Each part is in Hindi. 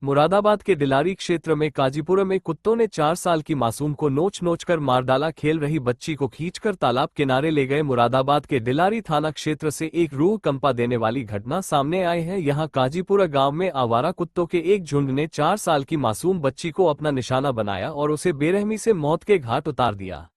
मुरादाबाद के डिलारी क्षेत्र में काजीपुरा में कुत्तों ने 4 साल की मासूम को नोच नोच कर मार डाला। खेल रही बच्ची को खींचकर तालाब किनारे ले गए। मुरादाबाद के डिलारी थाना क्षेत्र से एक रूह कंपा देने वाली घटना सामने आई है। यहां काजीपुरा गांव में आवारा कुत्तों के एक झुंड ने 4 साल की मासूम बच्ची को अपना निशाना बनाया और उसे बेरहमी से मौत के घाट उतार दिया।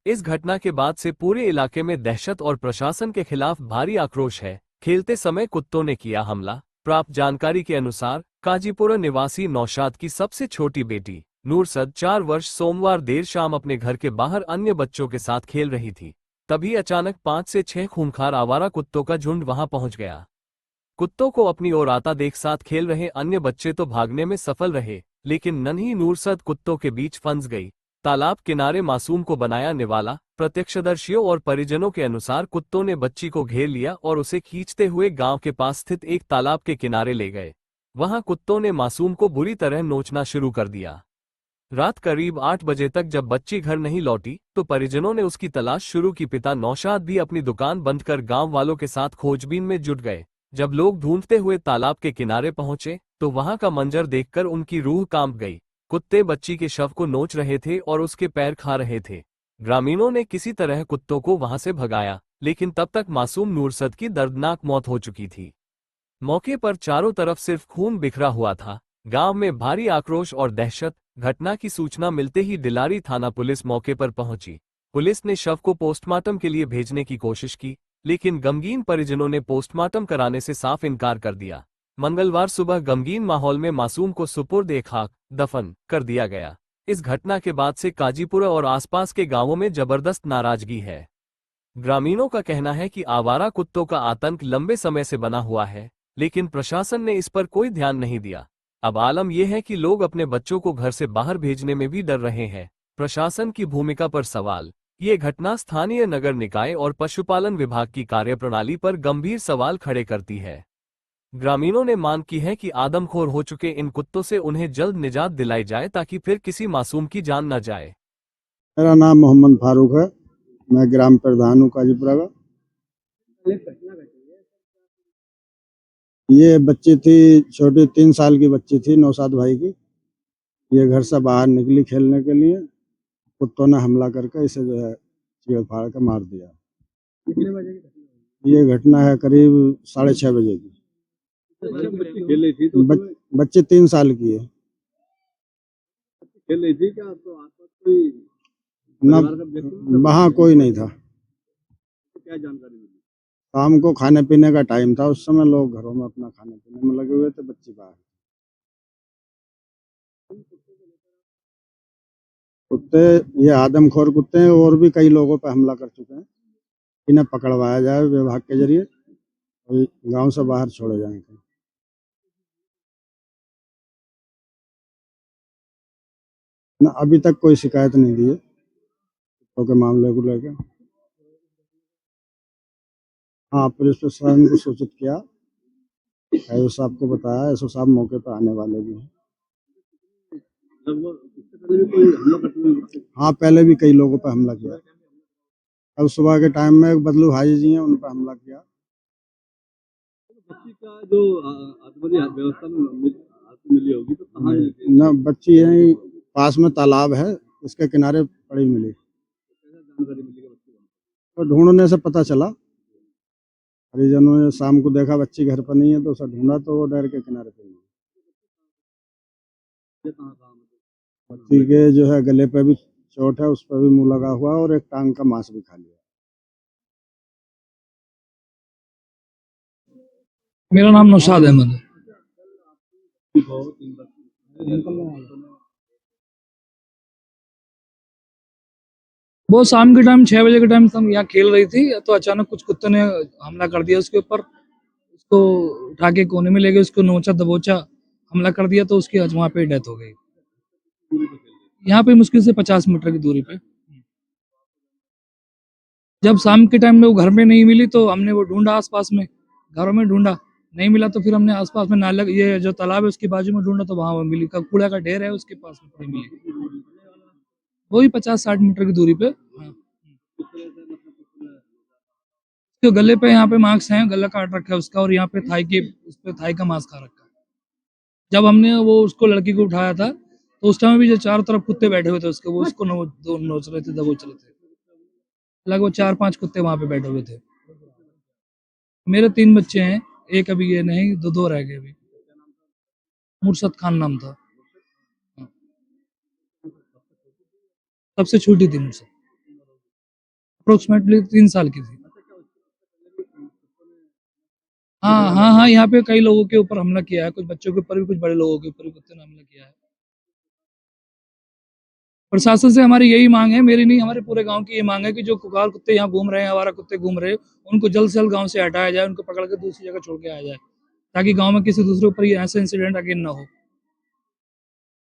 इस घटना के बाद से पूरे इलाके में दहशत और प्रशासन के खिलाफ भारी आक्रोश है। खेलते समय कुत्तों ने किया हमला। प्राप्त जानकारी के अनुसार काजीपुरा निवासी नौशाद की सबसे छोटी बेटी नूरसद 4 वर्ष सोमवार देर शाम अपने घर के बाहर अन्य बच्चों के साथ खेल रही थी। तभी अचानक 5 से 6 खूंखार आवारा कुत्तों का झुंड वहां पहुंच गया। कुत्तों को अपनी ओर आता देख साथ खेल रहे अन्य बच्चे तो भागने में सफल रहे, लेकिन नन्ही नूरसद कुत्तों के बीच फंस गई। तालाब किनारे मासूम को बनाया निवाला। प्रत्यक्षदर्शियों और परिजनों के अनुसार कुत्तों ने बच्ची को घेर लिया और उसे खींचते हुए गांव के पास स्थित एक तालाब के किनारे ले गए। वहां कुत्तों ने मासूम को बुरी तरह नोचना शुरू कर दिया। रात करीब 8 बजे तक जब बच्ची घर नहीं लौटी तो परिजनों ने उसकी तलाश शुरू की। पिता नौशाद भी अपनी दुकान बंद कर गांव वालों के साथ खोजबीन में जुट गए। जब लोग ढूंढते हुए तालाब के किनारे पहुंचे तो वहां का मंजर देखकर उनकी रूह कांप गई। कुत्ते बच्ची के शव को नोच रहे थे और उसके पैर खा रहे थे। ग्रामीणों ने किसी तरह कुत्तों को वहां से भगाया, लेकिन तब तक मासूम नूरसद की दर्दनाक मौत हो चुकी थी। मौके पर चारों तरफ सिर्फ खून बिखरा हुआ था। गांव में भारी आक्रोश और दहशत। घटना की सूचना मिलते ही डिलारी थाना पुलिस मौके पर पहुंची। पुलिस ने शव को पोस्टमार्टम के लिए भेजने की कोशिश की, लेकिन गमगीन परिजनों ने पोस्टमार्टम कराने से साफ इनकार कर दिया। मंगलवार सुबह गमगीन माहौल में मासूम को सुपुर्द खाक दफन कर दिया गया। इस घटना के बाद से काजीपुरा और आसपास के गांवों में जबरदस्त नाराजगी है। ग्रामीणों का कहना है कि आवारा कुत्तों का आतंक लंबे समय से बना हुआ है, लेकिन प्रशासन ने इस पर कोई ध्यान नहीं दिया। अब आलम यह है कि लोग अपने बच्चों को घर से बाहर भेजने में भी डर रहे हैं। प्रशासन की भूमिका पर सवाल। ये घटना स्थानीय नगर निकाय और पशुपालन विभाग की कार्यप्रणाली पर गंभीर सवाल खड़े करती है। ग्रामीणों ने मांग की है कि आदमखोर हो चुके इन कुत्तों से उन्हें जल्द निजात दिलाई जाए ताकि फिर किसी मासूम की जान न जाए। मेरा नाम मोहम्मद फारूक है। मैं ग्राम प्रधान हूँ काजीपुरा का। ये बच्ची थी छोटी, 3 साल की बच्ची थी नौशाद भाई की। ये घर से बाहर निकली खेलने के लिए, कुत्तों ने हमला करके इसे जो है चीड़ फाड़ के मार दिया। कितने बजे की? ये घटना है करीब 6:30 बजे की। खेल रही थी तो बच्ची 3 साल की है। खेल रही थी क्या? तो आसपास कोई न, वहाँ कोई नहीं था। क्या जानकारी मिली? शाम को खाने पीने का टाइम था, उस समय लोग घरों में अपना खाने पीने में लगे हुए थे, बच्ची बाहर। कुत्ते ये आदमखोर कुत्ते हैं, और भी कई लोगों पर हमला कर चुके हैं। इन्हें पकड़वाया जाए विभाग के जरिए और गांव से बाहर छोड़े जाएंगे। ना अभी तक कोई शिकायत नहीं दी है कुत्तों के मामले को लेकर। हाँ, पुलिस प्रशासन को सूचित किया, एसओ साहब को बताया। एसओ साहब मौके पर आने वाले भी हैं। हाँ, पहले भी कई लोगों पर हमला किया। अब सुबह के टाइम में बदलू भाई जी हैं, उन पर हमला किया। बच्ची का जो व्यवस्था में मिली होगी तो कहाँ मिली? ना, बच्ची यहीं पास में तालाब है, इसके किनारे पड़ी मिली। जानकारी मिली तो ढूंढने से पता चला। परिजनों ने शाम को देखा बच्ची घर पर नहीं है, तो उसे ढूंढा तो वो डर के किनारे पे नहीं। बच्ची के जो है गले पे भी चोट है, उस पर भी मुंह लगा हुआ और एक टांग का मांस भी खा लिया। मेरा नाम नौशाद अहमद है। वो शाम के टाइम 6 बजे के टाइम हम यहाँ खेल रही थी, तो अचानक कुछ कुत्तों ने हमला कर दिया उसके ऊपर। उसको उठा के कोने में ले गए, उसको नोचा दबोचा, हमला कर दिया, तो उसकी आज वहाँ पे डेथ हो गई। यहाँ पे मुश्किल से 50 मीटर की दूरी पे। जब शाम के टाइम में वो घर में नहीं मिली तो हमने वो ढूंढा, आसपास में घरों में ढूंढा, नहीं मिला तो फिर हमने आसपास में नाला, ये जो तालाब है उसके बाजू में ढूंढा, तो वहाँ वो मिली। कूड़ा का ढेर है उसके पास में पड़ी मिली, वही 50-60 मीटर की दूरी पे। हाँ, तो गले पे यहाँ पे मार्क्स हैं, गला काट रखा है उसका, और यहाँ पे थाई के, उस पे थाई का मांस खा रखा है। जब हमने वो उसको लड़की को उठाया था तो उस टाइम भी जो चारों तरफ कुत्ते बैठे हुए थे उसके, वो उसको नोच रहे थे, दबोच रहे थे। लगभग 4-5 कुत्ते वहां पे बैठे हुए थे। मेरे 3 बच्चे हैं, एक अभी ये नहीं, दो रह गए अभी। मुर्शद खान नाम था। हाँ। सबसे छोटी थी मुझसे, अप्रोक्सीमेटली 3 साल की थी। हाँ हाँ हाँ, यहाँ पे कई लोगों के ऊपर हमला किया है, कुछ बच्चों के ऊपर भी, कुछ बड़े लोगों के ऊपर भी कुत्ते ने हमला किया है। प्रशासन से हमारी यही मांग है, मेरी नहीं, हमारे पूरे गांव की ये मांग है कि जो कुकाल कुत्ते यहाँ घूम रहे हैं, आवारा कुत्ते घूम रहे हैं, उनको जल्द से जल्द गांव से हटाया जाए, उनको पकड़ कर दूसरी जगह छोड़ के आया जाए, ताकि गांव में किसी दूसरे ऊपर ये ऐसा इंसिडेंट अगेन ना हो।